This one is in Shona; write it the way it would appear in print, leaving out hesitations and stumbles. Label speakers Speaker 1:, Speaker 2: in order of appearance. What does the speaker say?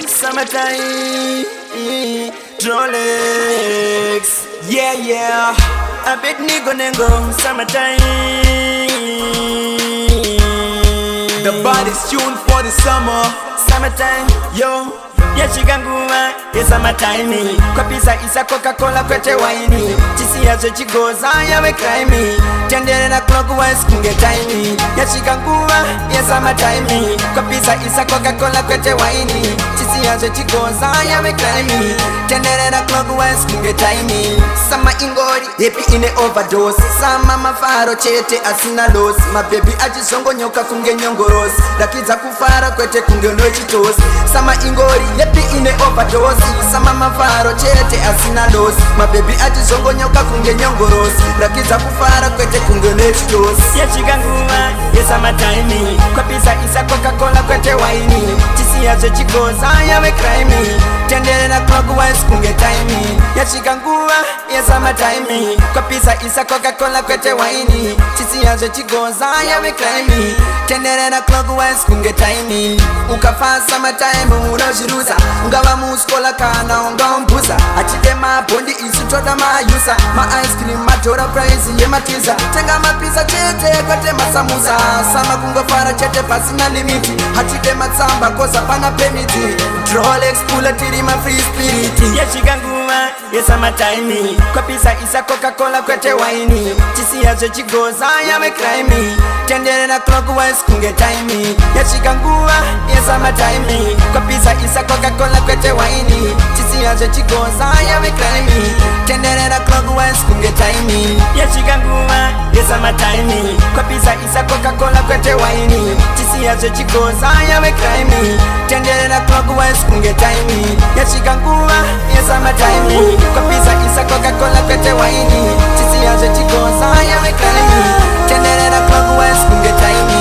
Speaker 1: Summertime, Rolex, yeah. I bet Nigo, summertime.
Speaker 2: The body's tuned for the
Speaker 1: Summertime, yo. Yachikanguma, yes summertime. Kwa pisa isa Coca-Cola kwete waini. Chisi yazo chigoza yawe crime. Tendere na clock wise kunge time. Yachikanguma, yes summertime. Kwa pisa isa Coca-Cola kwete waini. Chisi yazo chigoza yawe crime. Tendere na clock wise kunge time. Sama ingori, happy in a overdose. Sama mafaro chete asina loss. My baby achisongo nyoka kunge nyongoros. Lakiza kufara kwete kunge nochitos. Sama ingori, happy in a overdose. Sama mafaro chete asina loss. My baby achisongo nyoka kunge nyongoros. Lakiza kufara kwete kunge nochitos. Yachikanguma, yes summertime. Kwa pisa isa Coca-Cola kwete waini. Chisi yazo chigoza yawe crime. Tendere na clock wise kunge time. Yachikanguma, yes summertime. Kwa pisa isa Coca-Cola kwete waini. Chisi yazo chigoza yawe crime. Tendere na clock wise kunge time. Ukafaa summertime unojiruza. Ungawa muskola kana unga umbuza. Achite mabondi isu toda mayusa. Ma ice cream matora price ye matiza. Tenga mapisa chete kote masamusa. Sama kungo fara chete pasina limiti. Achite matsamba kosa pana permiti. Rolex pula tiri ma free spirit. Yachikanguma, yes summertime. Kwa pisa isa Coca-Cola kwete waini. Chisi yazo chigoza yawe crime. Tendere na clock wise kunge time. Yachikanguma, yes summertime. Kwa pisa isa Coca-Cola kwete waini. Chisi yazo chigoza yawe crime. Tendere na clock wise kunge time. Yachikanguma, yes summertime. Kwa pisa isa Coca-Cola kwete waini. Chisi yazo chigoza yawe crime. Tendere na clock wise kunge time. Yachikanguma, yes summertime. Kwa pisa isa Coca-Cola kwete waini. Chisi yazo chigoza yawe crime. Tendere na clock wise kunge time.